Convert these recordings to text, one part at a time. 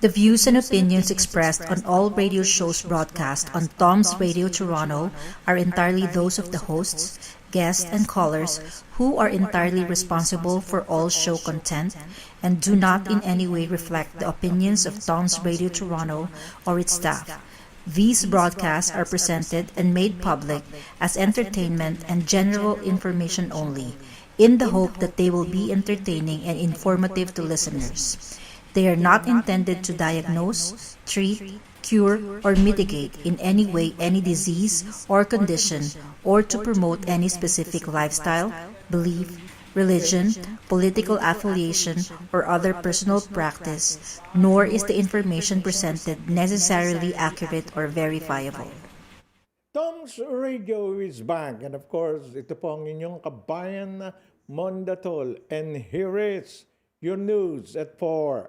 The views and opinions expressed on all radio shows broadcast on Tom's Radio Toronto are entirely those of the hosts, guests, and callers who are entirely responsible for all show content and do not in any way reflect the opinions of Tom's Radio Toronto or its staff. These broadcasts are presented and made public as entertainment and general information only, in the hope that they will be entertaining and informative to listeners. They are not intended to diagnose, treat, cure, or mitigate in any way any disease or condition, or to promote any specific lifestyle, belief, religion, political affiliation, or other personal practice, nor is the information presented necessarily accurate or verifiable. Tom's Radio is back. And of course, ito po ang inyong kabayan na Mondatol. And here is your news at 4.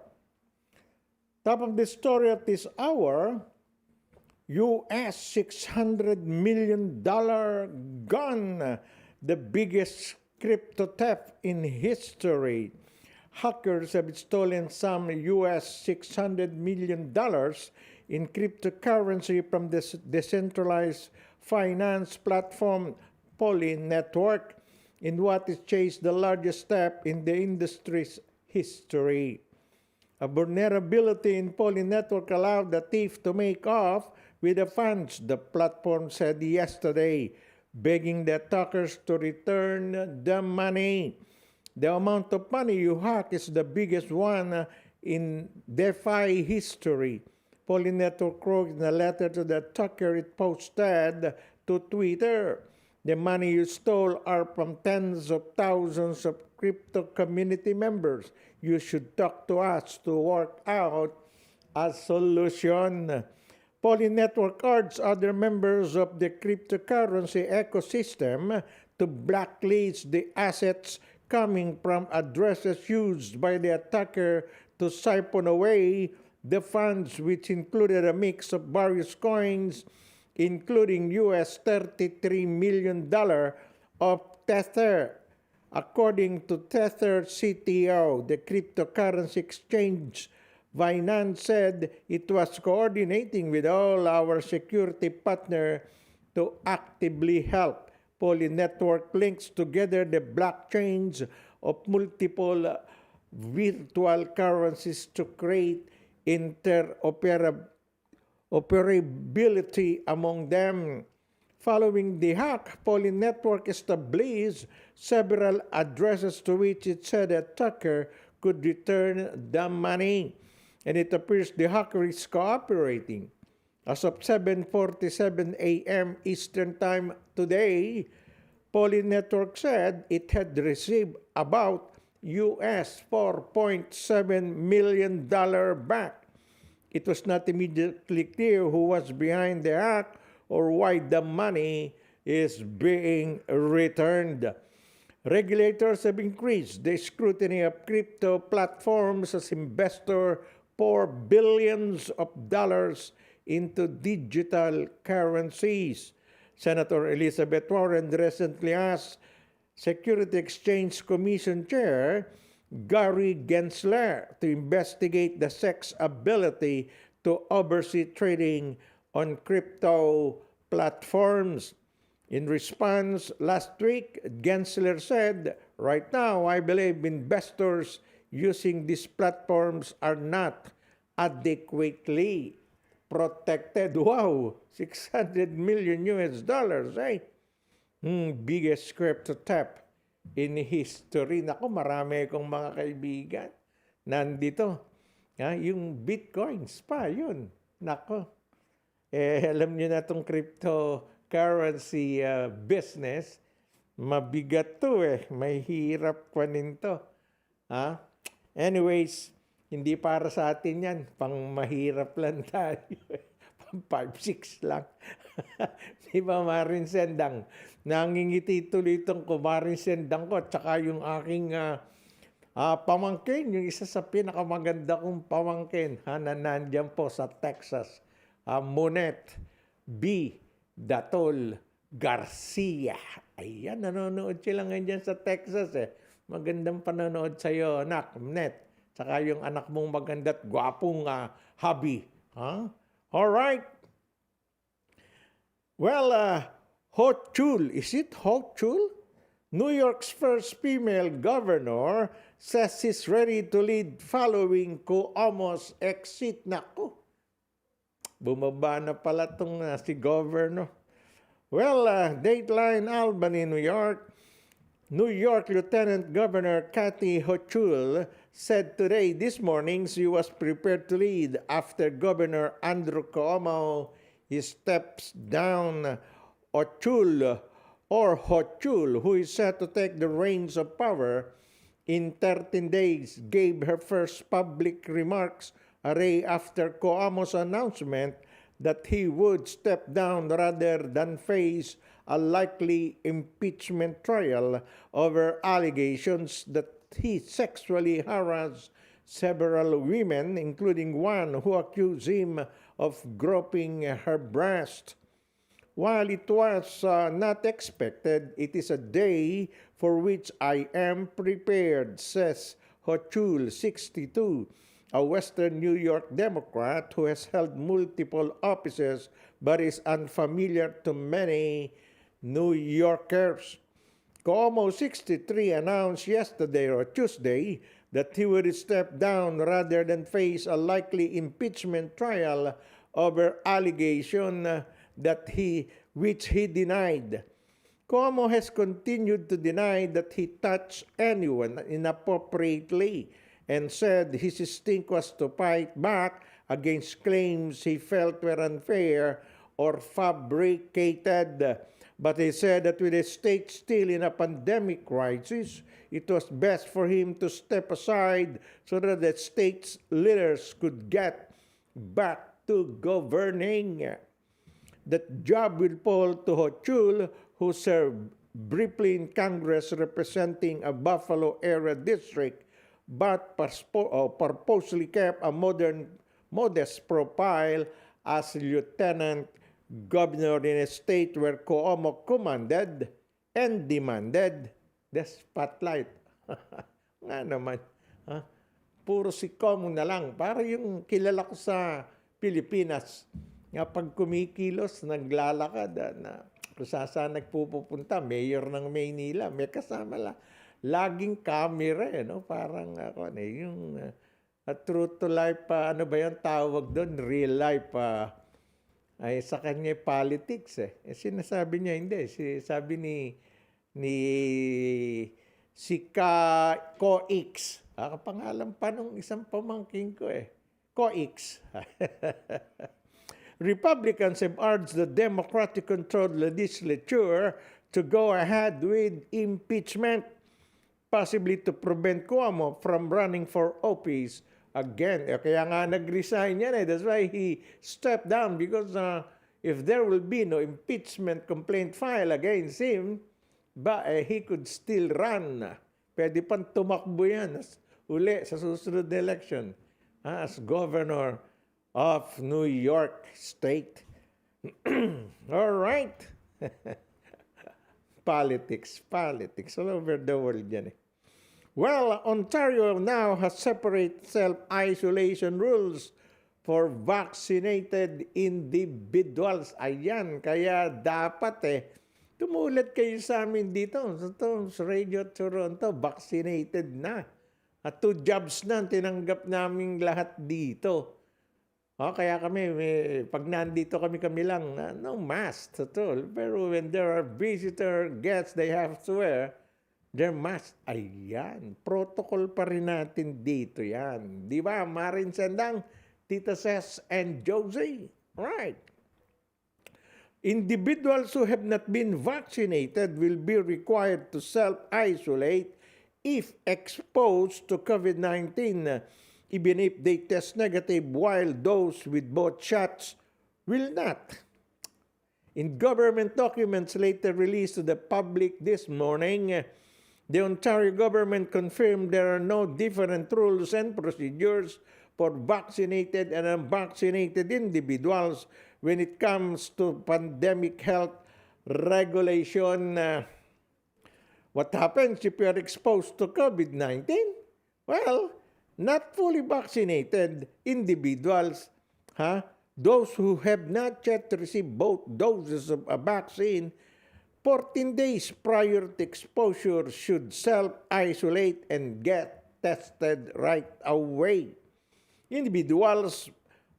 Top of the story at this hour, US $600 million gun, the biggest crypto theft in history. Hackers have stolen some US $600 million in cryptocurrency from the decentralized finance platform Poly Network in what is chased the largest step in the industry's history. A vulnerability in Poly Network allowed the thief to make off with the funds, the platform said yesterday, begging the attackers to return the money. The amount of money you hack is the biggest one in DeFi history. Poly Network wrote in a letter to the attacker it posted to Twitter. The money you stole are from tens of thousands of crypto community members. You should talk to us to work out a solution. Poly Network urged other members of the cryptocurrency ecosystem to blacklist the assets coming from addresses used by the attacker to siphon away the funds, which included a mix of various coins, including US $33 million of Tether. According to Tether CTO, the cryptocurrency exchange, Binance said it was coordinating with all our security partners to actively help. Poly Network links together the blockchains of multiple virtual currencies to create interoperability among them. Following the hack, Poly Network established several addresses to which it said the attacker could return the money. And it appears the hacker is cooperating. As of 7:47 a.m. Eastern Time today, Poly Network said it had received about US $4.7 million back. It was not immediately clear who was behind the hack or why the money is being returned. Regulators have increased the scrutiny of crypto platforms as investors pour billions of dollars into digital currencies. Senator Elizabeth Warren recently asked Security Exchange Commission Chair Gary Gensler to investigate the SEC's ability to oversee trading on crypto platforms. In response, last week, Gensler said, "Right now, I believe investors using these platforms are not adequately protected." Wow, $600 million US, eh? Biggest crypto theft in history. Naku, marami akong mga kaibigan. Nandito. Yung bitcoins pa, yun. Naku. Alam niyo na itong cryptocurrency business, mabigat to eh. May hirap kwanin to. Anyways, hindi para sa atin yan. Pang mahirap lang tayo. Pang 5-6 lang. Di ba, Marin Sendang? Nangingiti tuloy itong ko, Marin Sendang ko, tsaka yung aking pamangkin, yung isa sa pinakamaganda kong pamangkin, na nandyan po sa Texas. Monet B. Datol Garcia. Ayan, nanonood sila ngayon dyan sa Texas eh. Magandang panonood sa'yo, anak, Monet Tsaka yung anak mong maganda't gwapong hubby. Huh? All right. Well, Hochul, is it Hochul? New York's first female governor says she's ready to lead following Cuomo's exit. Naku, bumaba na pala itong si governor. Well, Dateline, Albany, New York. New York Lieutenant Governor Kathy Hochul said today, this morning, she was prepared to lead after Governor Andrew Cuomo he steps down. Hochul, who is set to take the reins of power in 13 days, gave her first public remarks a day after Cuomo's announcement that he would step down rather than face a likely impeachment trial over allegations that he sexually harassed several women, including one who accused him of groping her breast. While it was not expected, it is a day for which I am prepared, says Hochul, 62, a Western New York Democrat who has held multiple offices but is unfamiliar to many New Yorkers. Cuomo, 63, announced yesterday or Tuesday that he would step down rather than face a likely impeachment trial over allegation which he denied. Cuomo has continued to deny that he touched anyone inappropriately and said his instinct was to fight back against claims he felt were unfair or fabricated. But he said that with the state still in a pandemic crisis, it was best for him to step aside so that the state's leaders could get back to governing. That job will fall to Hochul, who served briefly in Congress representing a Buffalo area district, but purposely kept a modest profile as lieutenant governor in a state where Cuomo commanded and demanded the spotlight. Nga naman, puro si Cuomo na lang. Para yung kilala ko sa Pilipinas, nga pag kumikilos, naglalakad, na kung saan nagpupunta, mayor ng Maynila, may kasama laging camera, no? Parang yung true to life, ano ba yung tawag doon? Real life, ay sa kanya politics sinasabi niya hindi. Sabi si Coix. Kapangalan pa nung isang pamangkin ko Coix. Republicans have urged the Democratic-controlled legislature to go ahead with impeachment, possibly to prevent Cuomo from running for office again. Kaya nga nag-resign yan That's why he stepped down, because if there will be no impeachment complaint filed against him, he could still run. Pwede pang tumakbo yan uli sa susunod na election as governor of New York State. All right. Politics all over the world yan Well, Ontario now has separate self-isolation rules for vaccinated individuals. Ayan, kaya dapat tumulat kayo sa amin dito sa Radio Toronto, vaccinated na. At 2 jobs na tinanggap namin lahat dito. Kaya kami, pag nandito kami lang, no mask at all. Pero when there are visitor guests, they have to wear their mask. Ayan, protocol pa rin natin dito yan. Di ba, Marin Sendang, Tita Ses, and Josie? Right. Individuals who have not been vaccinated will be required to self-isolate if exposed to COVID-19, even if they test negative, while those with both shots will not. In government documents later released to the public this morning, the Ontario government confirmed there are no different rules and procedures for vaccinated and unvaccinated individuals when it comes to pandemic health regulation. What happens if you are exposed to COVID-19? Well, not fully vaccinated individuals, those who have not yet received both doses of a vaccine, 14 days prior to exposure should self-isolate and get tested right away. Individuals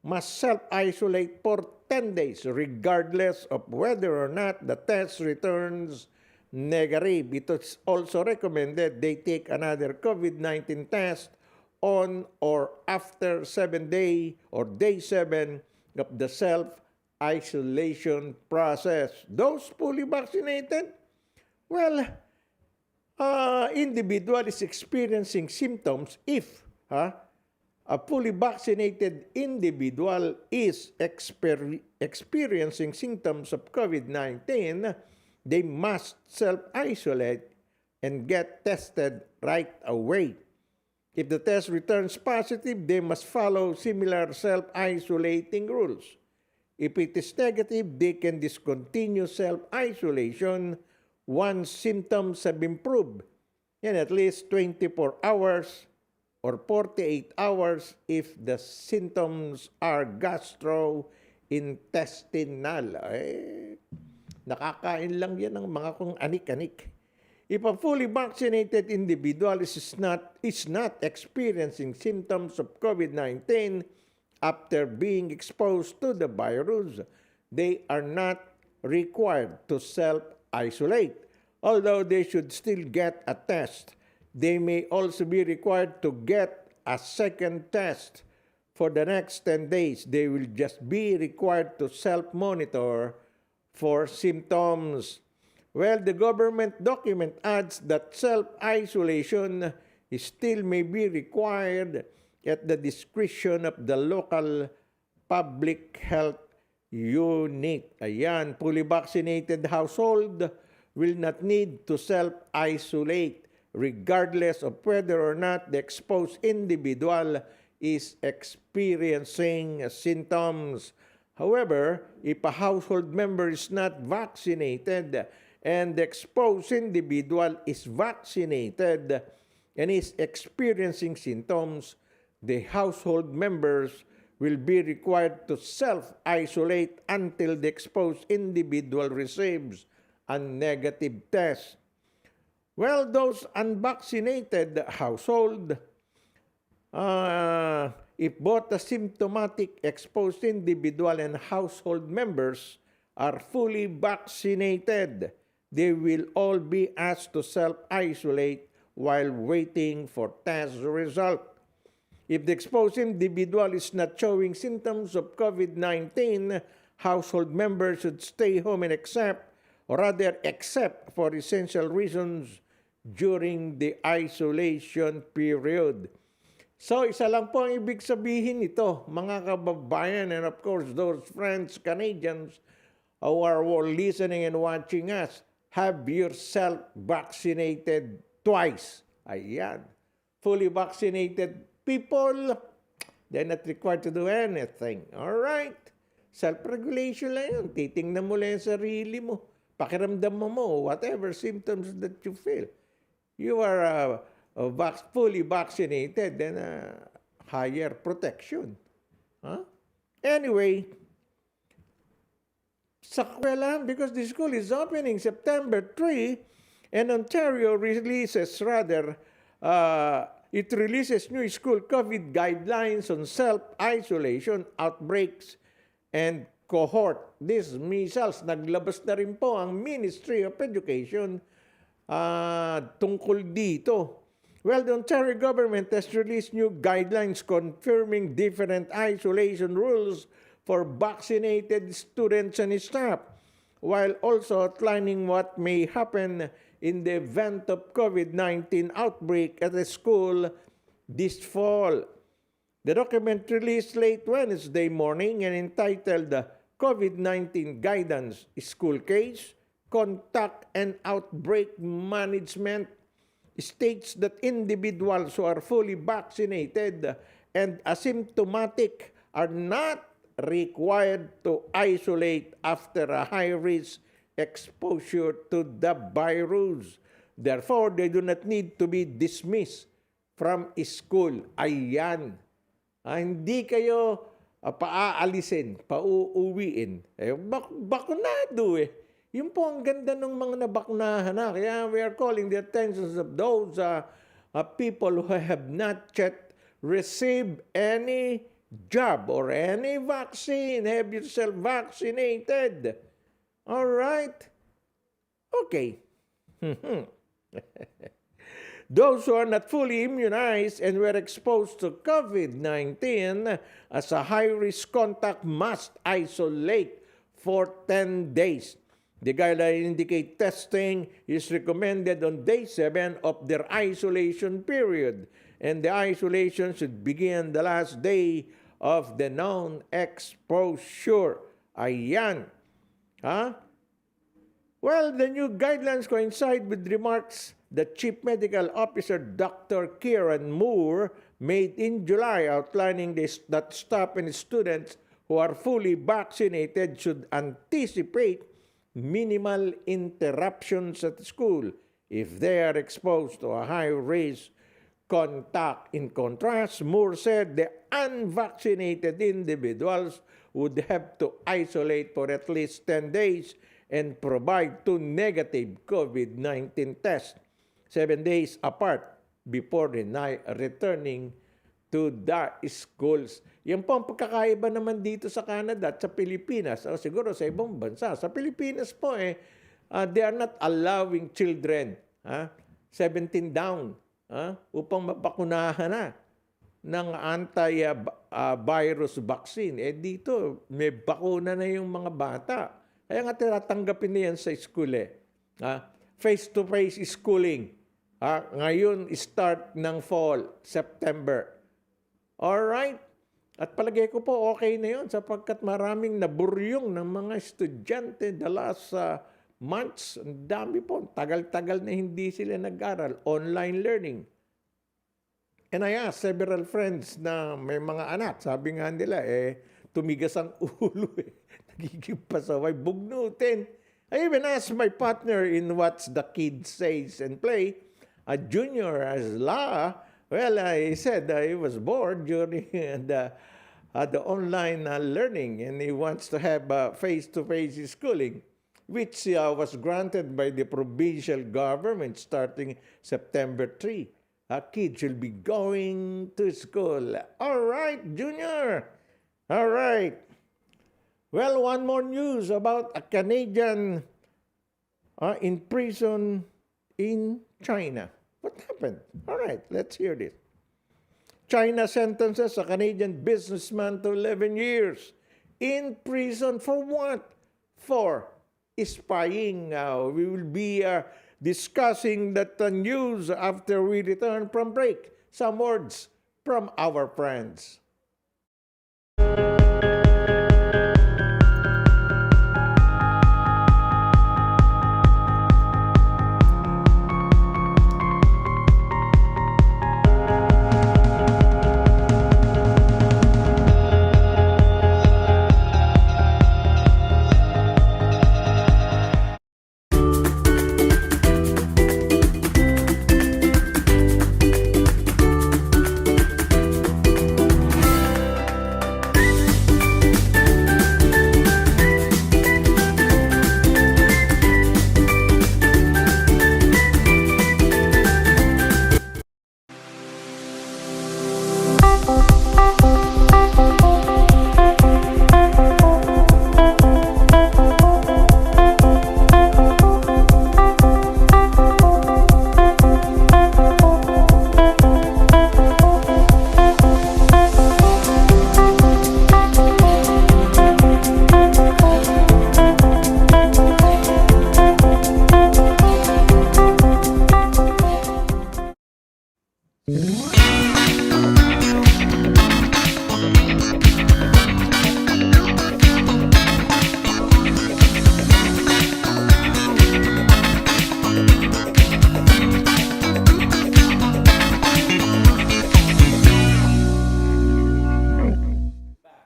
must self-isolate for 10 days regardless of whether or not the test returns negative. It is also recommended they take another COVID-19 test on or after 7 day or day 7 of the self-isolation process. Those fully vaccinated, well, individual is experiencing symptoms if a fully vaccinated individual is experiencing symptoms of COVID-19, they must self-isolate and get tested right away. If the test returns positive, they must follow similar self-isolating rules. If it is negative, they can discontinue self-isolation once symptoms have improved in at least 24 hours or 48 hours if the symptoms are gastrointestinal. Nakakain lang yan ng mga kung anik-anik. If a fully vaccinated individual is not experiencing symptoms of COVID-19 after being exposed to the virus, they are not required to self-isolate. Although they should still get a test, they may also be required to get a second test. For the next 10 days, they will just be required to self-monitor for symptoms. Well, the government document adds that self-isolation still may be required at the discretion of the local public health unit. Ayan, fully vaccinated household will not need to self-isolate regardless of whether or not the exposed individual is experiencing symptoms. However, if a household member is not vaccinated and the exposed individual is vaccinated and is experiencing symptoms, the household members will be required to self-isolate until the exposed individual receives a negative test. Well, those unvaccinated household, if both the symptomatic exposed individual and household members are fully vaccinated, they will all be asked to self-isolate while waiting for test result. If the exposed individual is not showing symptoms of COVID-19, household members should stay home and except for essential reasons during the isolation period. So, isa lang po ang ibig sabihin nito, mga kababayan, and of course, those friends, Canadians, who are listening and watching us, have yourself vaccinated twice. Ayan. Fully vaccinated people, they're not required to do anything. Alright? Self-regulation lang yun. Titingnan mo lang yung sarili mo. Pakiramdam mo, whatever symptoms that you feel. You are fully vaccinated, then higher protection. Anyway, sa eskwelahan, because the school is opening September 3, and Ontario releases it releases new school COVID guidelines on self-isolation, outbreaks, and cohort. This measles, naglabas na rin po ang Ministry of Education tungkol dito. Well, the Ontario government has released new guidelines confirming different isolation rules for vaccinated students and staff, while also outlining what may happen in the event of COVID-19 outbreak at a school this fall. The document released late Wednesday morning and entitled COVID-19 Guidance, School Case, Contact and Outbreak Management states that individuals who are fully vaccinated and asymptomatic are not required to isolate after a high-risk exposure to the virus. Therefore, they do not need to be dismissed from school. Ayan. Hindi kayo paaalisin, pauuwiin. Bakunado eh. Yun po ang ganda ng mga nabaknahan na. Kaya we are calling the attention of those people who have not yet received any jab or any vaccine. Have yourself vaccinated. All right? Okay. Those who are not fully immunized and were exposed to COVID-19 as a high-risk contact must isolate for 10 days. The guidelines indicate testing is recommended on day 7 of their isolation period, and the isolation should begin the last day of the known exposure. Ayan. Well, the new guidelines coincide with remarks that Chief Medical Officer Dr. Kieran Moore made in July, outlining that staff and students who are fully vaccinated should anticipate minimal interruptions at school if they are exposed to a high-risk contact. In contrast, Moore said the unvaccinated individuals would have to isolate for at least 10 days and provide 2 negative COVID-19 tests 7 days apart before returning to the schools. Yan po ang pagkakaiba naman dito sa Canada at sa Pilipinas. O siguro sa ibang bansa. Sa Pilipinas po they are not allowing children 17 down upang mabakunahan na ng anti-virus vaccine. Dito may bakuna na yung mga bata. Kaya nga tinatanggapin na yan sa school face-to-face schooling. Ngayon, start ng fall, September. Alright? At palagay ko po okay na yun sapagkat maraming naburyong ng mga estudyante the last months. Ang dami po. Tagal-tagal na hindi sila nag-aral. Online learning. And I asked several friends na may mga anak. Sabi nga nila, tumigas ang ulo Nagiging pasaway. Bugnutin. I even asked my partner in What's the Kid Says and Play, a junior as law. Well, I said he was bored during the online learning and he wants to have face-to-face schooling, which was granted by the provincial government starting September 3. Kids will be going to school. All right, junior. All right. Well, one more news about a Canadian in prison in China. What happened? All right, let's hear this. China sentences a Canadian businessman to 11 years in prison for what? For spying. We will be discussing that news after we return from break. Some words from our friends.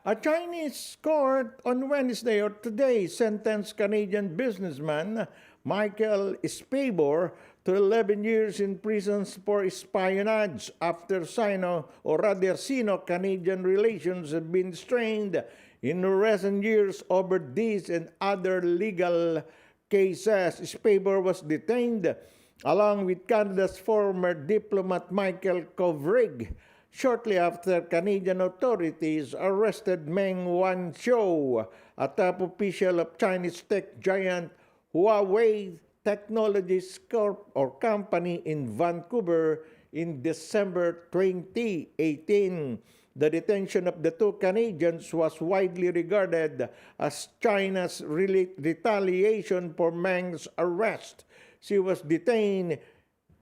A Chinese court on Wednesday or today sentenced Canadian businessman Michael Spavor to 11 years in prison for espionage after Sino-Canadian relations have been strained in recent years over these and other legal cases. Spavor was detained along with Canada's former diplomat Michael Kovrig shortly after Canadian authorities arrested Meng Wanzhou, a top official of Chinese tech giant Huawei Technologies Corp or Company in Vancouver in December 2018. The detention of the two Canadians was widely regarded as China's retaliation for Meng's arrest. She was detained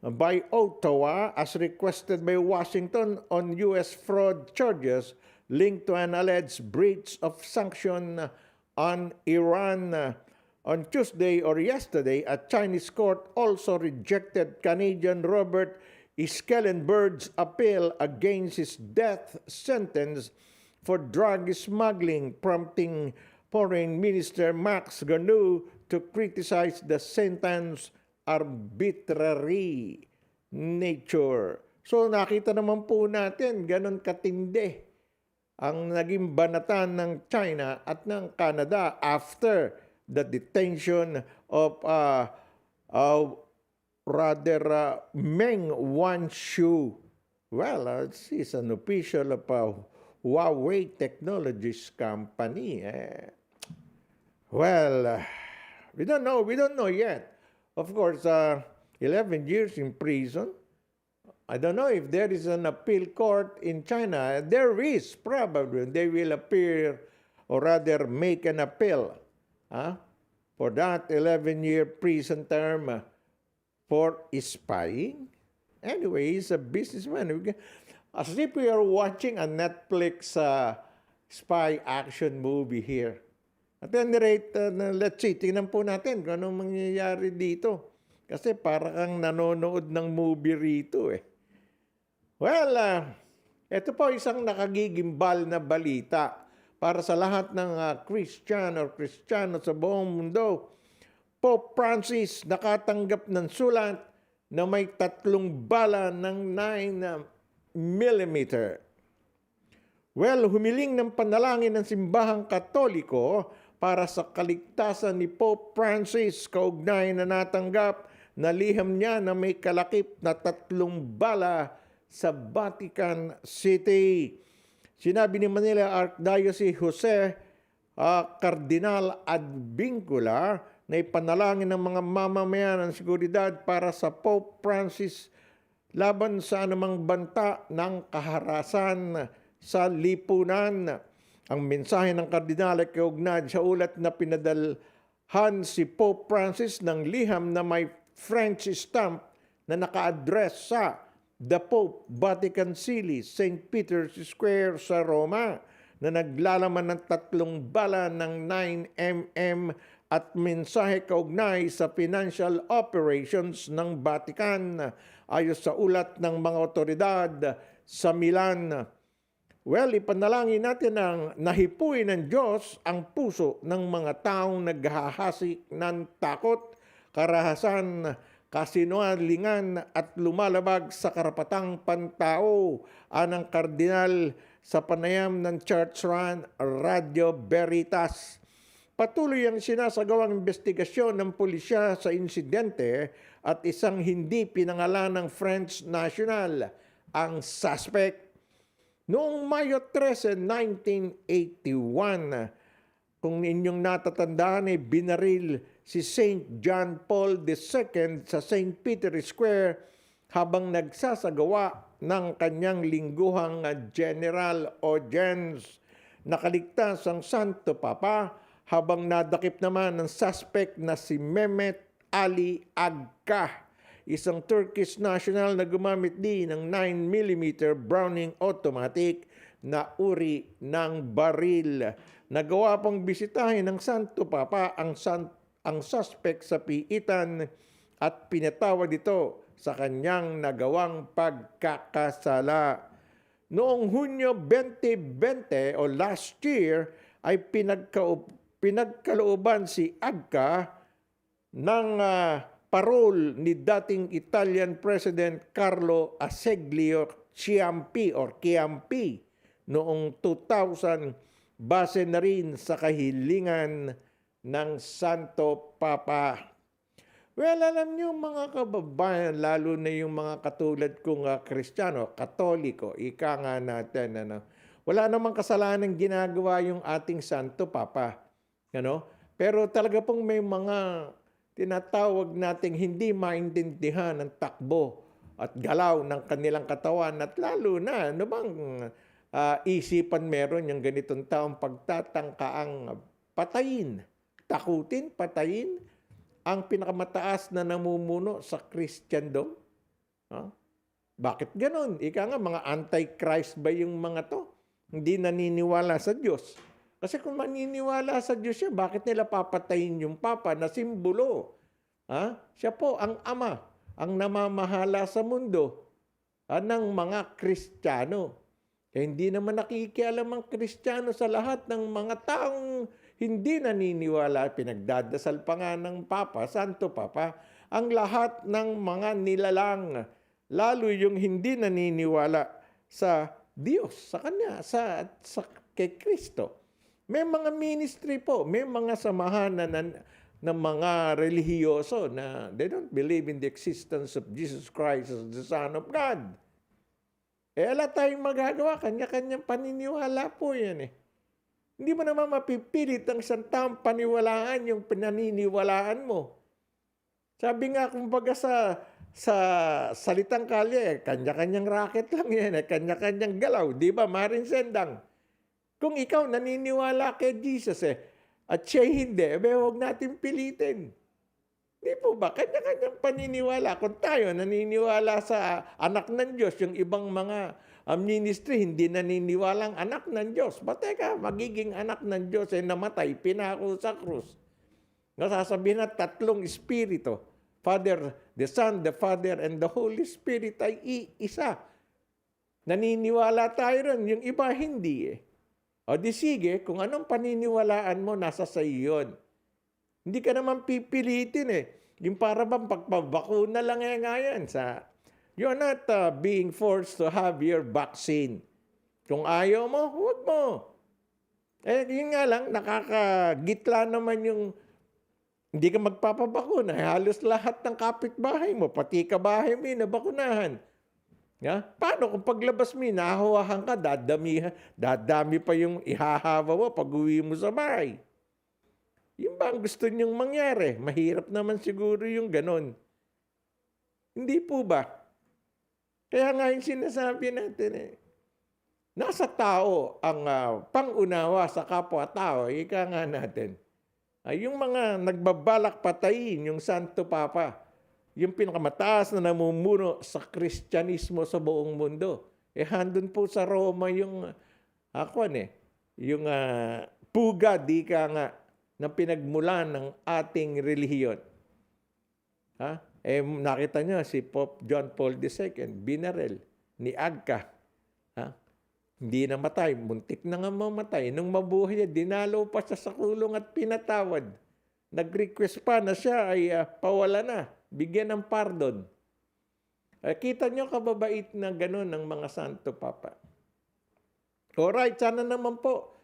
by Ottawa as requested by Washington on U.S. fraud charges linked to an alleged breach of sanction on Iran. On Tuesday or yesterday, a Chinese court also rejected Canadian Robert Schellenberg's appeal against his death sentence for drug smuggling, prompting Foreign Minister Max Garneau to criticize the sentence arbitrary nature. So nakita naman po natin ganon katindi ang naging banatan ng China at ng Canada after the detention of Meng Wanzhou. Well, she's an official of Huawei Technologies Company. We don't know yet. Of course, 11 years in prison. I don't know if there is an appeal court in China. There is, probably. They will appear, or rather make an appeal for that 11-year prison term for spying. Anyway, he's a businessman. As if we are watching a Netflix spy action movie here. At any rate, let's see, tingnan po natin kung anong mangyayari dito. Kasi para kang nanonood ng movie rito eh. Well, ito po isang nakagigimbal na balita para sa lahat ng Christian or Kristiyano sa buong mundo. Pope Francis nakatanggap ng sulat na may 3 bala ng 9mm. Well, humiling ng panalangin ng simbahang Katoliko para sa kaligtasan ni Pope Francis kaugnay na natanggap na liham niya na may kalakip na 3 bala sa Vatican City. Sinabi ni Manila Archdiocese Jose Cardinal Advincula na ipanalangin ng mga mamamayan ng seguridad para sa Pope Francis laban sa anumang banta ng kaharasan sa lipunan. Ang mensahe ng kardinal ay kaugnay sa ulat na pinadalhan si Pope Francis ng liham na may French stamp na naka-address sa The Pope, Vatican City, St. Peter's Square sa Roma na naglalaman ng 3 bala ng 9mm at mensahe kaugnay sa financial operations ng Vatican ayon sa ulat ng mga otoridad sa Milan. Well, ipanalangin natin ang nahipuin ng Diyos ang puso ng mga taong naghahasik ng takot, karahasan, kasinungalingan at lumalabag sa karapatang pantao, anang kardinal sa panayam ng Church Run Radio Veritas. Patuloy ang sinasagawang investigasyon ng pulisya sa insidente at isang hindi pinangalanang French national ang suspect. Noong Mayo 13, 1981, kung inyong natatandaan ay binaril si St. John Paul II sa St. Peter's Square habang nagsasagawa ng kanyang lingguhang general audience. Nakaligtas ang Santo Papa habang nadakip naman ng suspect na si Mehmet Ali Agca, isang Turkish national na gumamit din ng 9mm Browning automatic na uri ng baril. Nagawa pang bisitahin ng Santo Papa ang suspect sa piitan at pinatawad ito sa kanyang nagawang pagkakasala. Noong Hunyo 2020 o last year ay pinagkalooban si Agca ng parol ni dating Italian President Carlo Azeglio Ciampi noong 2000 base na rin sa kahilingan ng Santo Papa. Well, alam niyo mga kababayan, lalo na yung mga katulad kong Kristiyano, Katoliko, ika nga natin, wala namang kasalanan ginagawa yung ating Santo Papa. Pero talaga pong may mga tinatawag nating hindi maintindihan ng takbo at galaw ng kanilang katawan at lalo na, isipan meron yung ganitong taong pagtatangkaang patayin, takutin, patayin, ang pinakamataas na namumuno sa Kristiyandom? Bakit ganon? Ika nga, mga antichrist ba yung mga to? Hindi naniniwala sa Diyos. Kasi kung maniniwala sa Diyos siya, bakit nila papatayin yung Papa na simbolo? Siya po ang Ama, ang namamahala sa mundo ng mga Kristiyano. Hindi naman nakikialam ang Kristiyano sa lahat ng mga taong hindi naniniwala, pinagdadasal pa nga ng Papa, Santo Papa, ang lahat ng mga nilalang, lalo yung hindi naniniwala sa Diyos, sa Kanya, sa kay Kristo. May mga ministry po, may mga samahan ng mga relihiyoso na they don't believe in the existence of Jesus Christ as the Son of God. Wala tayong magagawa, kanya-kanyang paniniwala po yan . Hindi mo naman mapipilit ang isang taong paniwalaan yung pinaniniwalaan mo. Sabi nga kumbaga sa salitang kalye, kanya-kanyang racket lang yan, kanya-kanyang galaw. Di ba, Marin Sendang? Kung ikaw naniniwala kay Jesus at siya hindi, huwag natin pilitin. Di po ba? Kanya-kanyang paniniwala. Kung tayo naniniwala sa anak ng Diyos, yung ibang mga ministry hindi naniniwalang anak ng Diyos. Teka, magiging anak ng Diyos ay namatay, pinako sa krus. Nasasabihin na tatlong espiritu, Father, the Son, the Father, and the Holy Spirit ay iisa. Naniniwala tayo rin, yung iba hindi . O di sige, kung anong paniniwalaan mo, nasa sa iyon. Hindi ka naman pipilitin . Yung para bang pagpabakuna lang yan you're not being forced to have your vaccine. Kung ayaw mo, huwag mo. Yun nga lang, nakakagitla naman yung hindi ka magpapabakuna. Halos lahat ng kapitbahay mo, pati kabahay mo, nabakunahan. Paano kung paglabas mo, nahawahan ka, dadami pa yung ihahawa mo pag uwi mo sa bahay. Yung ba ang gusto niyong mangyari? Mahirap naman siguro yung ganon. Hindi po ba? Kaya nga yung sinasabi natin nasa tao ang pangunawa sa kapwa-tao, ika nga natin. Yung mga nagbabalak patayin yung Santo Papa, yung pinakamataas na namumuno sa Kristyanismo sa buong mundo. Handun po sa Roma yung yung pugad, ika nga, na pinagmulan ng ating relihiyon. Nakita nyo si Pope John Paul II, binarel, niagka. Hindi namatay, muntik na nga mamatay. Nung mabuhay, dinalaw pa siya sa kulong at pinatawad. Nag-request pa na siya ay pawala na, bigyan ng pardon. Kita nyo kababait na gano'n ng mga Santo Papa. Alright, sana naman po,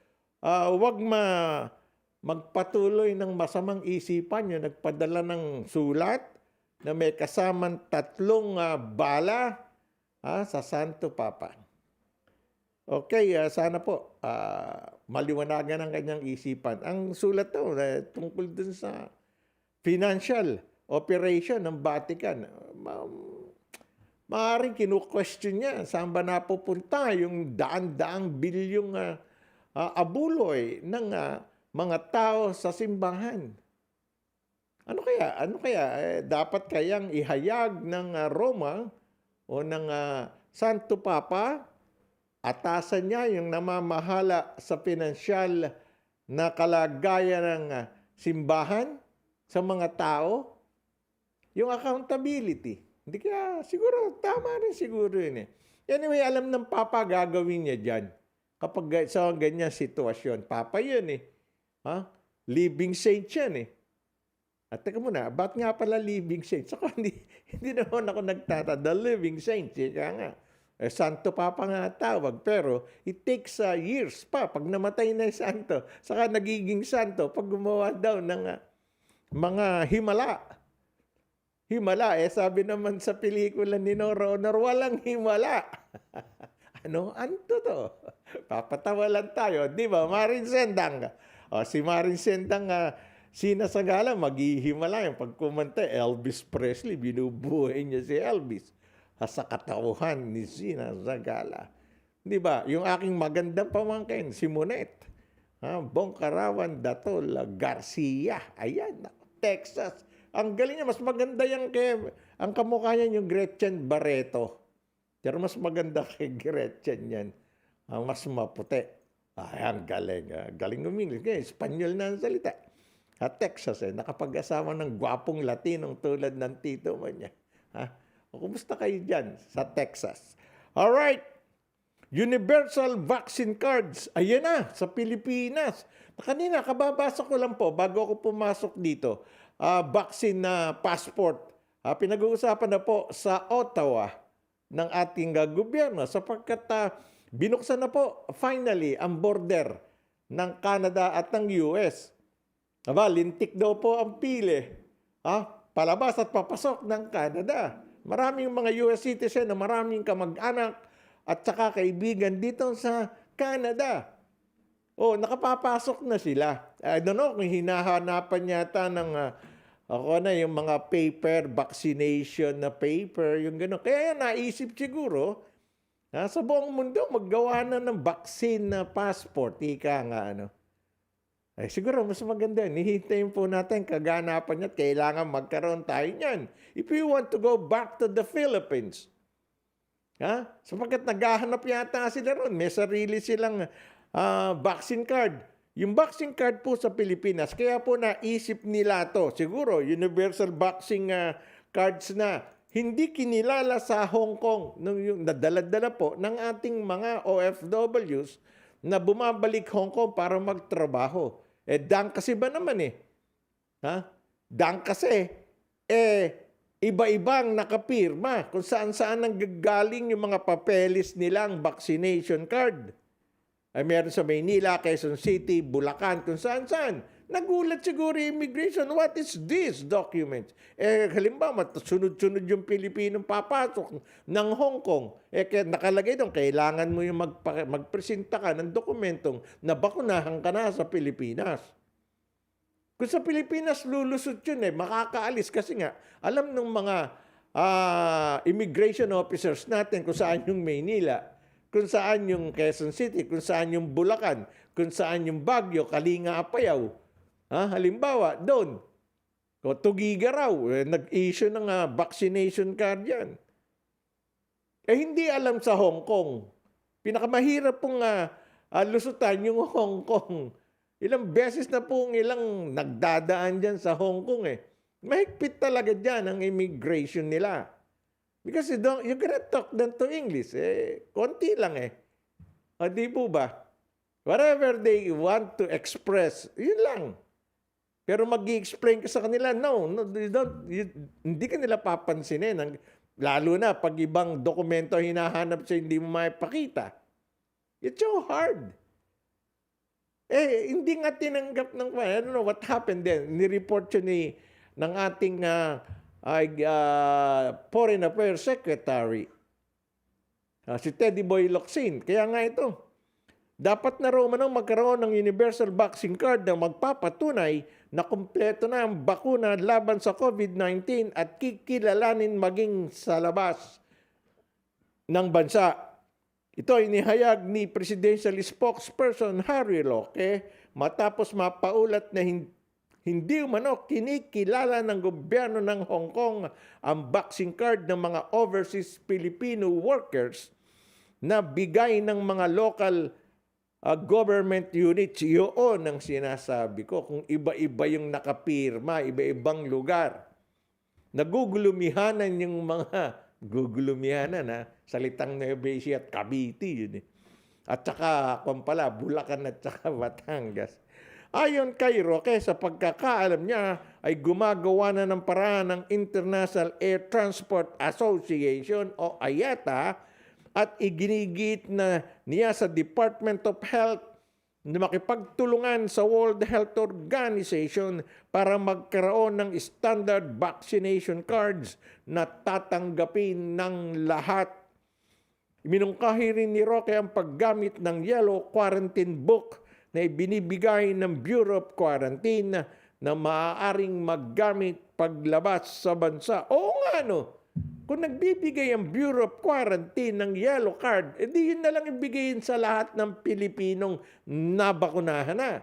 wag magpatuloy ng masamang isipan nyo. Nagpadala ng sulat na may kasamang 3 bala sa Santo Papa. Okay, sana po maliwanagan ang kanyang isipan. Ang sulat daw tungkol dun sa financial operation ng Vatican. Maaaring kinu-question niya saan ba napupunta yung daan-daang bilyong abuloy ng mga tao sa simbahan. Ano kaya? Dapat kayang ihayag ng Roma o ng Santo Papa, atasan niya yung namamahala sa pinansyal na kalagayan ng simbahan sa mga tao, yung accountability. Hindi kaya, siguro, tama rin siguro yun . Anyway, alam ng Papa gagawin niya dyan kapag sa ganyan sitwasyon. Papa yun . Living saint yan . At teka muna, ba't nga pala living saints? Ako hindi naman ako the living saints. Ika nga. Santo Papa nga tawag. Pero it takes years pa. Pag namatay na yung santo, saka nagiging santo pag gumawa daw ng mga himala. Himala, sabi naman sa pelikula ni Nora Honor, walang himala. Ano? Anto to? Papatawa lang tayo. Di ba? Marin Sendang. Si Marin Sendang, sinasagala, maghihimala yung pagkumanta. Elvis Presley, binubuhay niya si Elvis. Sa katauhan ni sinasagala. Di ba? Yung aking magandang pamangkin, si Monet. Bongkarawan Datol Garcia. Ayan, Texas. Ang galing niya, mas maganda yan ang kamukha niya yung Gretchen Barreto. Pero mas maganda kay Gretchen yan. Mas maputi. Ang galing. Galing umingles. Kaya Espanyol na ang salita. Texas nakapag-asawa ng gwapong Latinong tulad ng tito mo niya. Kumusta kayo dyan sa Texas? Alright. Universal vaccine cards. Ayan na, sa Pilipinas. Kanina, kababasa ko lang po bago ako pumasok dito. Vaccine na passport. Pinag-uusapan na po sa Ottawa ng ating gobyerno sapagkat binuksan na po finally ang border ng Canada at ng US. Lintik daw po ang pili. Palabas at papasok ng Canada. Maraming mga US citizen na maraming kamag-anak at saka kaibigan dito sa Canada. Nakapapasok na sila. I don't know kung hinahanapan yata ng yung mga paper, vaccination na paper, yung gano'n. Kaya naisip siguro, sa buong mundo, maggawa na ng vaccine na passport. Ika nga, siguro, mas maganda. Nihintayin po natin kaganapan niya at kailangan magkaroon tayo niyan. If you want to go back to the Philippines, sapagkat naghahanap yata sila ron. May sarili silang vaccine card. Yung vaccine card po sa Pilipinas, kaya po naisip nila to, siguro, universal vaccine cards na hindi kinilala sa Hong Kong, yung nadala-dala po ng ating mga OFWs na bumabalik Hong Kong para magtrabaho. Dang kasi ba naman Dang kasi, iba-ibang nakapirma kung saan-saan nanggagaling yung mga papeles nilang vaccination card. Meron sa Maynila, Quezon City, Bulacan, kung saan-saan. Nagulat siguro yung immigration. What is this document? Halimbawa, sunod-sunod yung Pilipinong papasok ng Hong Kong. Kaya nakalagay doon, kailangan mo yung magpresenta ka ng dokumentong na bakunahan ka na sa Pilipinas. Kung sa Pilipinas, lulusot yun makakaalis. Kasi nga, alam ng mga immigration officers natin kung saan yung Maynila, kung saan yung Quezon City, kung saan yung Bulacan, kung saan yung Baguio, Kalinga, Apayao. Halimbawa, doon, Tugiga raw, nag-issue ng vaccination card yan. Hindi alam sa Hong Kong. Pinakamahirap pong lusutan yung Hong Kong. Ilang beses na pong ilang nagdadaan dyan sa Hong Kong Mahigpit talaga dyan ang immigration nila. Because you cannot talk them to English. Konti lang di po ba? Whatever they want to express, yun lang. Pero mag-i-explain ka sa kanila, no, hindi ka nila papansinin. Lalo na pag ibang dokumento hinahanap sa hindi mo maipakita. It's so hard. Hindi nga tinanggap ng, I don't know what happened then. Nireport yun ng ating Foreign Affairs Secretary, si Teddy Boy Locsin. Kaya nga ito, dapat na raw magkaroon ng universal vaccine card na magpapatunay na kumpleto na ang bakuna laban sa COVID-19 at kikilalanin maging sa labas ng bansa. Ito ay inihayag ni Presidential Spokesperson Harry Roque matapos mapaulat na hindi umano kinikilala ng gobyerno ng Hong Kong ang vaccine card ng mga overseas Filipino workers na bigay ng mga local government units. Yun ang sinasabi ko. Kung iba-iba yung nakapirma, iba-ibang lugar. Nagugulumihanan yung mga gugulumihanan salitang Nueva Ecija at Cavite yun At saka, Bulacan at saka Batangas. Ayon kay Roque, sa pagkakaalam niya ay gumagawa na ng paraan ng International Air Transport Association o IATA at iginigit na niya sa Department of Health na makipagtulungan sa World Health Organization para magkaroon ng standard vaccination cards na tatanggapin ng lahat. Minungkahi rin ni Roque ang paggamit ng Yellow Quarantine Book na ibinibigay ng Bureau of Quarantine na maaaring maggamit paglabas sa bansa. Oo nga no, kung nagbibigay ang Bureau of Quarantine ng yellow card, edi yun na lang ibigayin sa lahat ng Pilipinong nabakunahan na.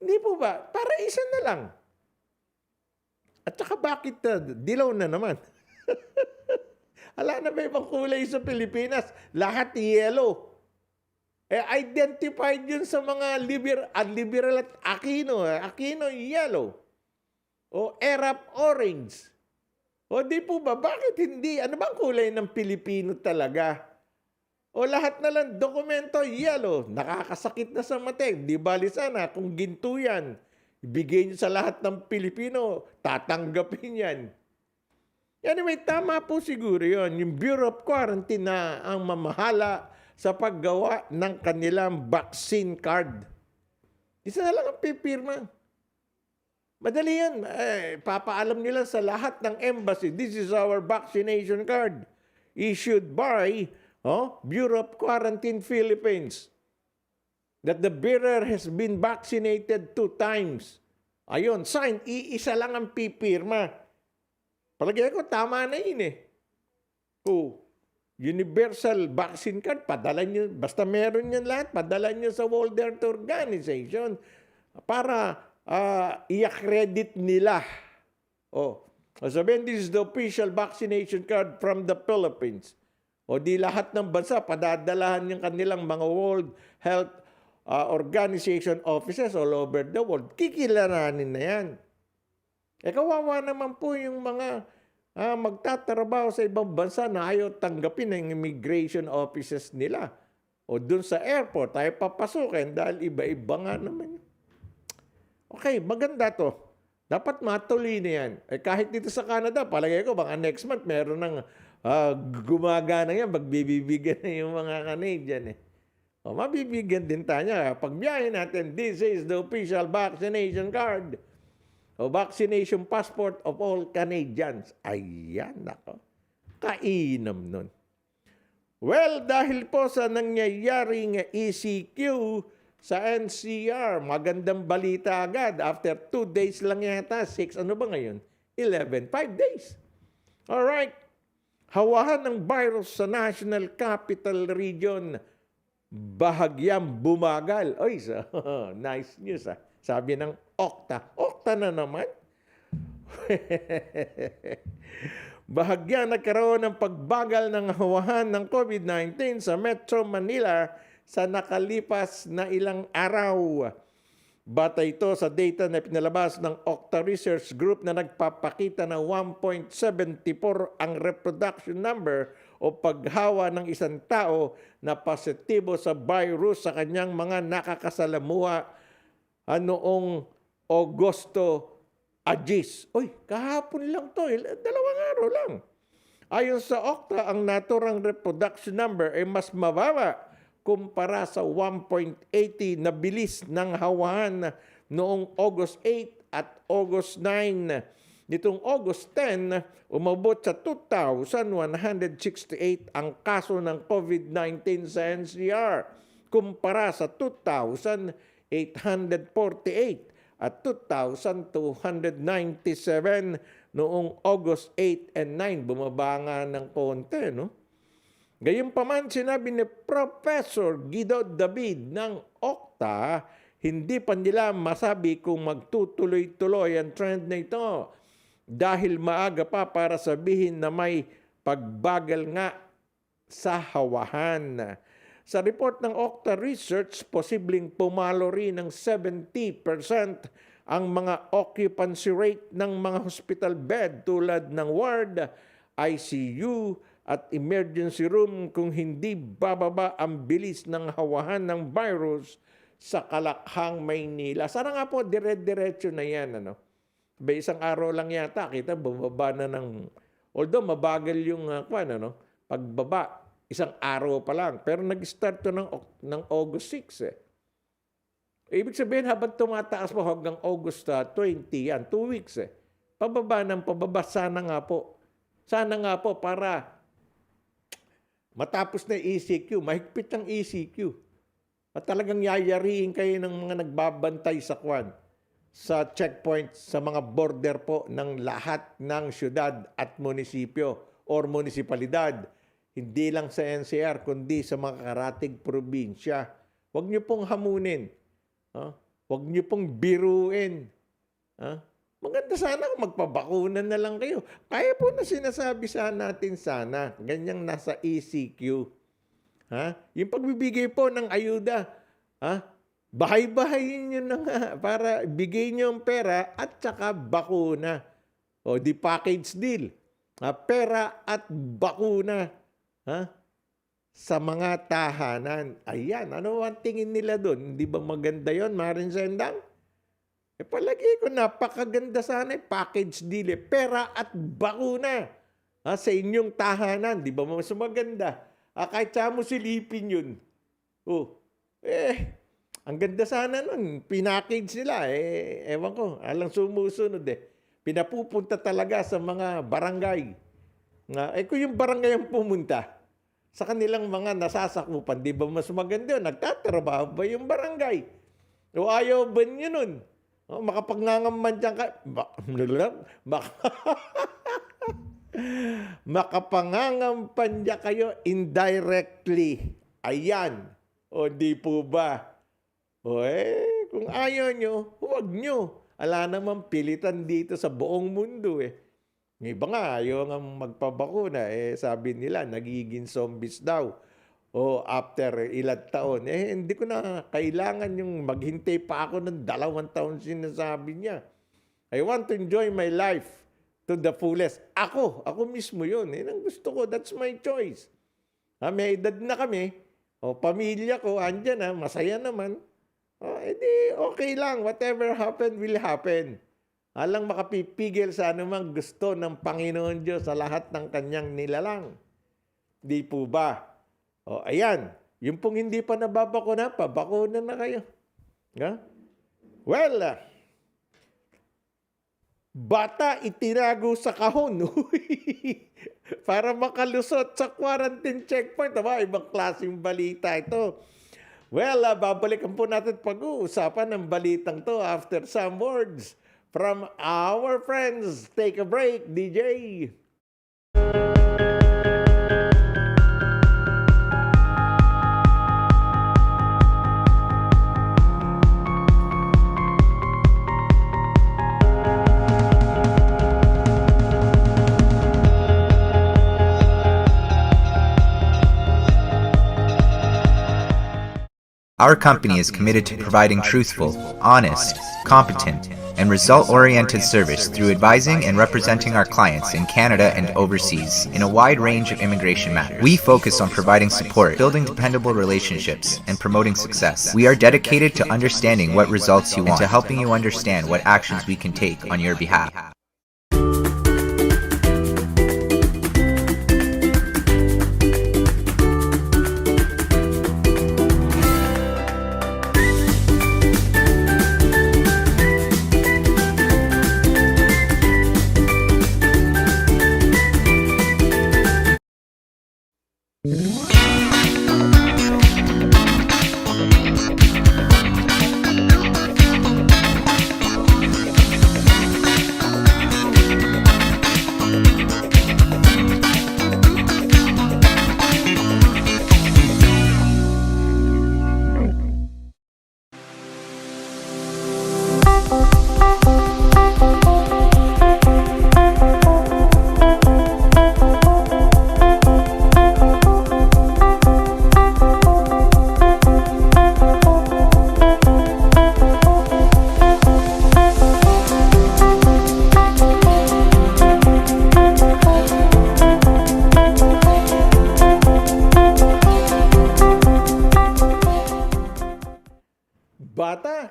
Hindi po ba? Para isa na lang. At saka bakit dilaw na naman? Ala na ba ibang kulay sa Pilipinas? Lahat yellow. Identified yun sa mga liberal at Aquino. Aquino yellow. O Erap orange. O di po ba? Bakit hindi? Ano bang kulay ng Pilipino talaga? O lahat na lang dokumento yellow. Nakakasakit na sa mata. Di bali sana kung ginto yan. Ibigay niyo sa lahat ng Pilipino. Tatanggapin yan. Anyway, tama po siguro yun. Yung Bureau of Quarantine na ang mamahala sa paggawa ng kanilang vaccine card. Isa na lang ang pipirma. Madali yan. Papaalam nila sa lahat ng embassy, this is our vaccination card issued by Bureau of Quarantine Philippines. That the bearer has been vaccinated 2 times. Ayun, sign. Iisa lang ang pipirma. Palagay ko, tama na yun eh. Universal vaccine card, padala nyo, basta meron yan lahat, padala nyo sa World Health Organization para i-accredit nila. Sabihin, this is the official vaccination card from the Philippines. O di lahat ng bansa, padadalahan yung kanilang mga World Health Organization offices all over the world. Kikilalanin na yan. Kawawa naman po yung mga magtatrabaho sa ibang bansa na ayaw tanggapin ng immigration offices nila. O dun sa airport, tayo papasukin dahil iba-iba nga naman. Okay, maganda to. Dapat matuloy na yan. Kahit dito sa Canada, palagay ko, baka next month meron ng gumagana yan, magbibigyan na yung mga Canadian eh. Mabibigyan din tayo. Pagbiyahin natin, this is the official vaccination card. O vaccination passport of all Canadians. Ayan, nako. Kainam nun. Well, dahil po sa nangyayaring ECQ sa NCR, magandang balita agad. After 2 days lang yata, 6, ano ba ngayon? 11, 5 days. Alright. Hawahan ng virus sa National Capital Region. Bahagyang bumagal. Oy, nice news ah. Sabi ng Okta. Okta na naman. Bahagya nagkaroon ng pagbagal ng hawahan ng COVID-19 sa Metro Manila sa nakalipas na ilang araw. Bata ito sa data na pinalabas ng Okta Research Group na nagpapakita na 1.74 ang reproduction number o paghawa ng isang tao na positibo sa virus sa kanyang mga nakakasalamuha noong Agosto 10. Uy, kahapon lang to. 2 araw lang. Ayon sa Okta, ang naturang reproduction number ay mas mababa kumpara sa 1.80 na bilis ng hawahan noong August 8 at August 9. Nitong August 10, umabot sa 2,168 ang kaso ng COVID-19 sa NCR kumpara sa 2,848 at 2,297 noong August 8 and 9. Bumaba nga ng konti, no? Gayunpaman, sinabi ni Professor Guido David ng Okta, hindi pa nila masabi kung magtutuloy-tuloy ang trend na ito dahil maaga pa para sabihin na may pagbagal nga sa hawahan. Sa report ng Okta Research, posibleng pumalo rin ng 70% ang mga occupancy rate ng mga hospital bed tulad ng ward, ICU at emergency room kung hindi bababa ang bilis ng hawahan ng virus sa Kalakhang, Maynila. Sana nga po, dire-diretso na yan. Isang araw lang yata, kita, bababa na ng, although mabagal yung pagbaba, isang araw pa lang. Pero nag-start to ng August 6 eh. Ibig sabihin, habang tumataas mo hanggang August 20, yan, 2 weeks eh. Pababa ng pababa, sana nga po. Sana nga po para matapos na ECQ, mahigpit ang ECQ. At talagang yayariin kayo ng mga nagbabantay sa sa checkpoint, sa mga border po ng lahat ng syudad at munisipyo or munisipalidad. Hindi lang sa NCR, kundi sa mga karatig probinsya. Huwag niyo pong hamunin. Huwag niyo pong biruin. Maganda sana kung magpabakuna na lang kayo. Kaya po na sinasabi natin sana, ganyang nasa ECQ. Yung pagbibigay po ng ayuda, bahay-bahayin nyo na nga para bigay nyo ang pera at saka bakuna. O di package deal. Pera at bakuna. Sa mga tahanan. Ayan, ano ang tingin nila doon? Hindi ba maganda yon, Marin Sendang? Palagi ko, napakaganda sana package deal. Pera at bakuna sa inyong tahanan. Di ba mas maganda? Kahit saan mo silipin yun. Ang ganda sana nun. Pinackage nila. Ewan ko, alang sumusunod Pinapupunta talaga sa mga barangay. Kung yung barangay ang pumunta, sa kanilang mga nasasakupan, di ba mas maganda yun? Nagtatrabaho ba yung barangay? O ayaw ba nyo nun? Makapangangaman dyan ka. Makapangangampan dyan kayo indirectly. Ayan. O di po ba? Kung ayaw nyo, huwag nyo. Ala naman pilitan dito sa buong mundo Ng iba nga, ayaw nga magpabakuna. Sabi nila, nagiging zombies daw. O after ilang taon. Hindi ko na kailangan yung maghintay pa ako ng 2 taon sinasabi niya. I want to enjoy my life to the fullest. Ako mismo yun. Ang gusto ko, that's my choice. May edad na kami. Pamilya ko, andyan masaya naman. Edi okay lang. Whatever happen will happen. Alang makapipigil sa anumang gusto ng Panginoon Diyos sa lahat ng kanyang nilalang. Di po ba? Ayan. Yung pong hindi pa nababakuna, pabakuna na kayo. Well, bata itinago sa kahon para makalusot sa quarantine checkpoint. Ibang klaseng balita ito. Well, babalikan po natin pag-uusapan ng balitang to after some words from our friends. Take a break, DJ. Our company is committed to providing truthful, honest, competent, and result-oriented service through advising and representing our clients in Canada and overseas in a wide range of immigration matters. We focus on providing support, building dependable relationships, and promoting success. We are dedicated to understanding what results you want and to helping you understand what actions we can take on your behalf.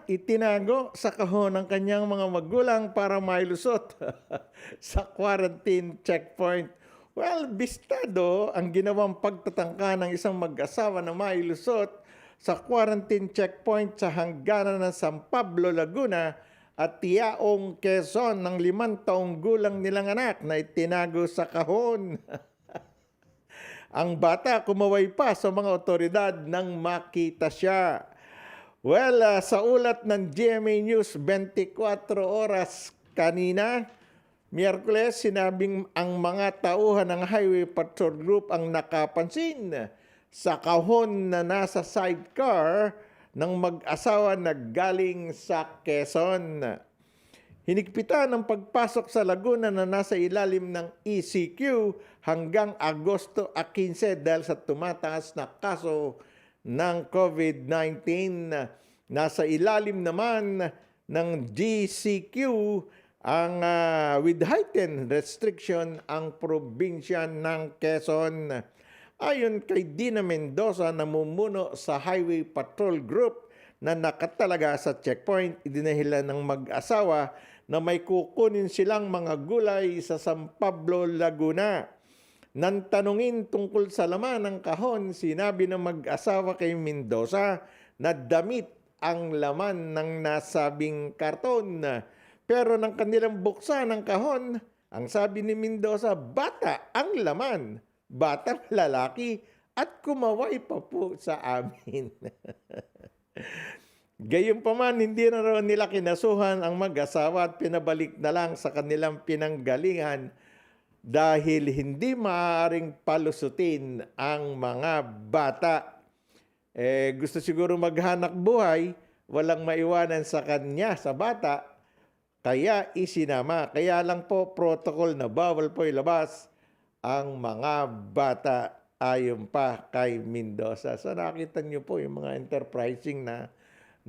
itinago sa kahon ng kanyang mga magulang para mailusot sa quarantine checkpoint. Well, bistado ang ginawang pagtatangka ng isang mag-asawa na mailusot sa quarantine checkpoint sa hangganan ng San Pablo, Laguna at Tiaong, Quezon ng 5 taong gulang nilang anak na itinago sa kahon. Ang bata kumaway pa sa mga otoridad nang makita siya. Well, sa ulat ng GMA News 24 oras kanina, Miyerkules, sinabing ang mga tauhan ng Highway Patrol Group ang nakapansin sa kahon na nasa sidecar ng mag-asawa na galing sa Quezon. Hinigpitan ang pagpasok sa Laguna na nasa ilalim ng ECQ hanggang Agosto 15 dahil sa tumataas na kaso ng COVID-19. Nasa ilalim naman ng GCQ ang with heightened restriction ang probinsya ng Quezon. Ayon kay Dina Mendoza, namumuno sa Highway Patrol Group na nakatalaga sa checkpoint, idinahilan ng mag-asawa na may kukunin silang mga gulay sa San Pablo, Laguna. Nang tanungin tungkol sa laman ng kahon, sinabi ng mag-asawa kay Mendoza na damit ang laman ng nasabing karton. Pero nang kanilang buksan ang kahon, ang sabi ni Mendoza, bata ang laman, batang lalaki at kumaway pa po sa amin. Gayunpaman, hindi na raw nila kinasuhan ang mag-asawa at pinabalik na lang sa kanilang pinanggalingan dahil hindi maaaring palusutin ang mga bata. Gusto siguro maghanap buhay, walang maiwanan sa kanya, sa bata, kaya isinama. Kaya lang po protocol na bawal po ilabas ang mga bata ayon pa kay Mendoza. So nakita niyo po yung mga enterprising na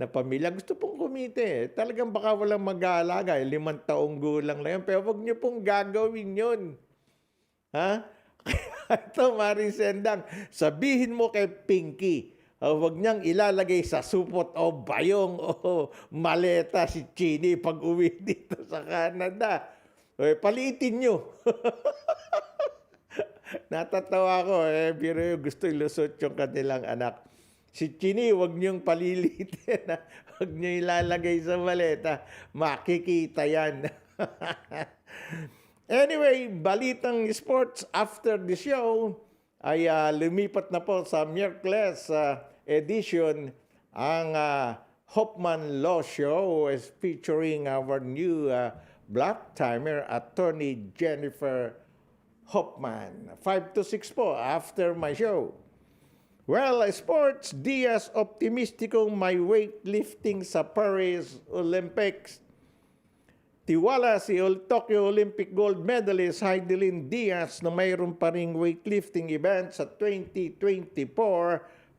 pamilya. Gusto pong kumite. Talagang baka walang mag-aalaga. 5 taong gulang lang yan. Pero huwag niyo pong gagawin yun. Ha? Ito, Maring Sendang, sabihin mo kay Pinky, huwag niyang ilalagay sa supot o bayong o maleta si Chini pag uwi dito sa Canada. Paliitin niyo. Natatawa ko. Pero gusto ilusot yung kanilang anak. Si Chini, huwag niyong palilitin. Huwag niyo ilalagay sa maleta. Makikita yan. Anyway, balitang sports after the show ay lumipat na po sa Miyerkules edition ang Hopman Law Show is featuring our new black-timer attorney Jennifer Hopman. 5 to 6 po after my show. Well, sports, Diaz optimistikong may weightlifting sa Paris Olympics. Tiwala si Tokyo Olympic gold medalist Heidelin Diaz na mayroon pa ring weightlifting event sa 2024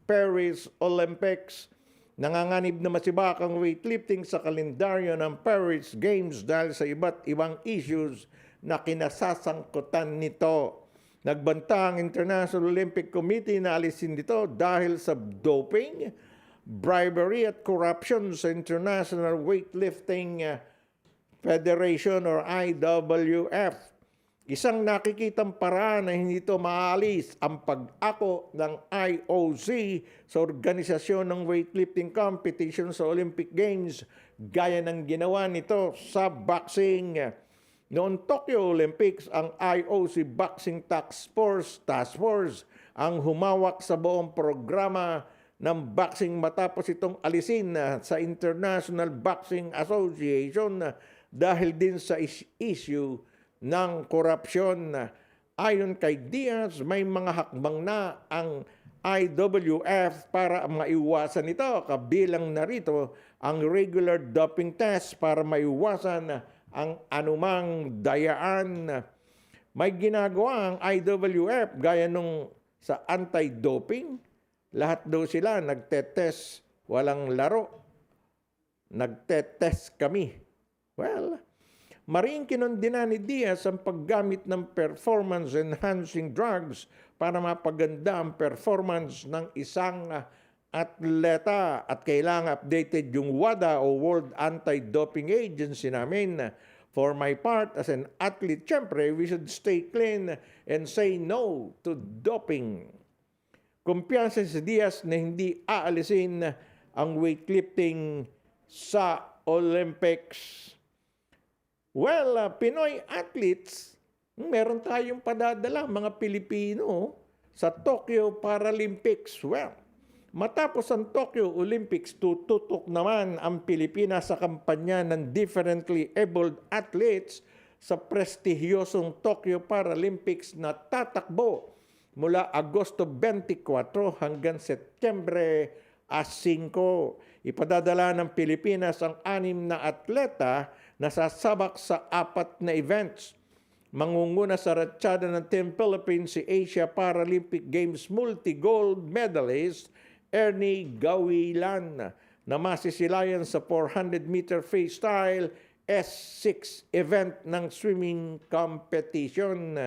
Paris Olympics. Nanganganib na masibak ang weightlifting sa kalendaryo ng Paris Games dahil sa iba't ibang issues na kinasasangkutan nito. Nagbanta ang International Olympic Committee na alisin dito dahil sa doping, bribery at corruption sa International Weightlifting Federation or IWF. Isang nakikitang paraan na hindi ito maalis ang pag-ako ng IOC sa organisasyon ng weightlifting competition sa Olympic Games gaya ng ginawa nito sa boxing. Noong Tokyo Olympics, ang IOC Boxing Task Force ang humawak sa buong programa ng boxing matapos itong alisin sa International Boxing Association dahil din sa issue ng korupsyon. Ayon kay Diaz, may mga hakbang na ang IWF para maiwasan ito. Kabilang narito ang regular doping test para maiwasan ang anumang dayaan. May ginagawa ang IWF gaya nung sa anti-doping. Lahat daw sila nagtetest, walang laro. Nagtetest kami. Well, maring kinondena ni Diaz ang paggamit ng performance-enhancing drugs para mapaganda ang performance ng isang atleta at kailangan updated yung WADA o World Anti-Doping Agency namin. For my part, as an athlete, syempre, we should stay clean and say no to doping. Kumpiyansa si Diaz na hindi aalisin ang weightlifting sa Olympics. Well, Pinoy athletes, meron tayong padadala, mga Pilipino, sa Tokyo Paralympics. Well, matapos ang Tokyo Olympics, tututok naman ang Pilipinas sa kampanya ng differently abled athletes sa prestihiyosong Tokyo Paralympics na tatakbo mula Agosto 24 hanggang Setyembre 5. Ipadadala ng Pilipinas ang 6 na atleta na sasabak sa 4 na events. Mangunguna sa ratsyada ng Team Philippines si Asia Paralympic Games multi-gold medalist Ernie Gawilan na masisilayan sa 400-meter freestyle S6 event ng swimming competition.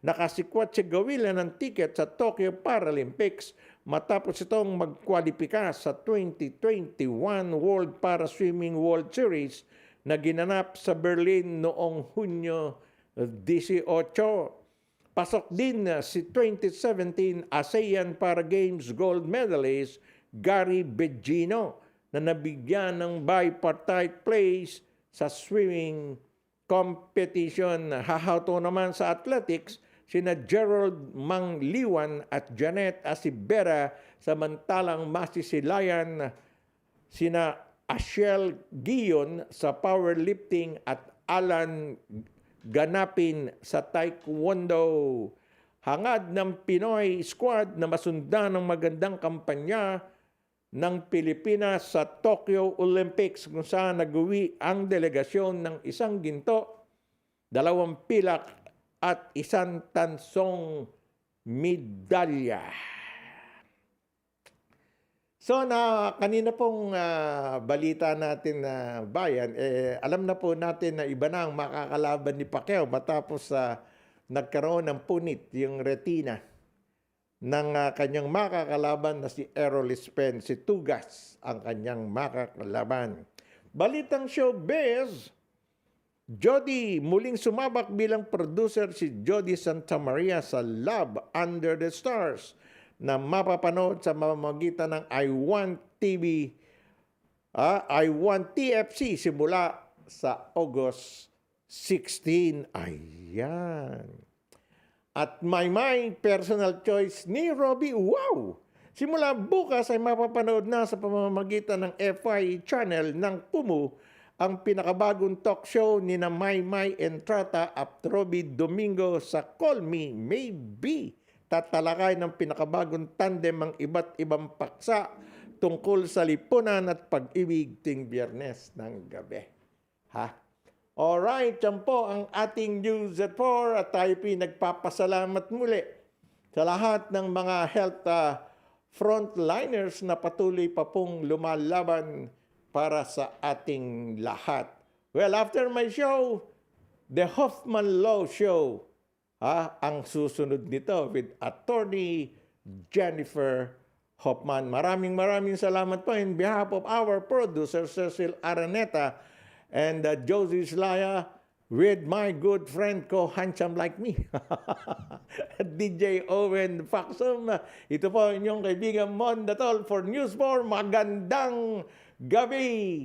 Nakasikwat si Gawilan ng tiket sa Tokyo Paralympics matapos itong magkwalipika sa 2021 World Para Swimming World Series na ginanap sa Berlin noong Hunyo 18. Pasok din si 2017 ASEAN Para Games gold medalist Gary Begino na nabigyan ng bipartite place sa swimming competition. Hahato naman sa athletics sina Gerald Mangliwan at Janet Asibera, samantalang masisilayan sina Ashel Gion sa powerlifting at Alan Ganapin sa Taekwondo. Hangad ng Pinoy squad na masundan ng magandang kampanya ng Pilipinas sa Tokyo Olympics kung saan nag-uwi ang delegasyon ng 1 ginto, 2 pilak at 1 tansong medalya. So kanina pong balita natin na bayan, alam na po natin na iba na ang makakalaban ni Pacquiao matapos nagkaroon ng punit yung retina ng kanyang makakalaban na si Errol Spence. Si Tugas ang kanyang makakalaban. Balitang showbiz, Jody muling sumabak bilang producer si Jody Santa Maria sa Love Under the Stars na mapapanood sa mamamagitan ng I Want TFC simula sa August 16. Ayan. At my personal choice ni Robbie, wow! Simula bukas ay mapapanood na sa pamamagitan ng FI channel ng Pumu ang pinakabagong talk show ni na Maymay Entrata at Robbie Domingo sa Call Me Maybe. Tatalakay ng pinakabagong tandem ang iba't ibang paksa tungkol sa lipunan at pag-ibig ting Biyernes ng gabi. Alright, yan po ang ating News at 4 at tayo nagpapasalamat muli sa lahat ng mga health frontliners na patuloy pa pong lumalaban para sa ating lahat. Well, after my show, The Hoffman Law Show, ang susunod nito with Attorney Jennifer Hoffman. Maraming salamat po in behalf of our producer, Cecil Araneta, and Josie Slaya, with my good friend ko, handsome like me, DJ Owen Faxum. Ito po inyong kaibigan Mon Datol for News 4. Magandang gabi!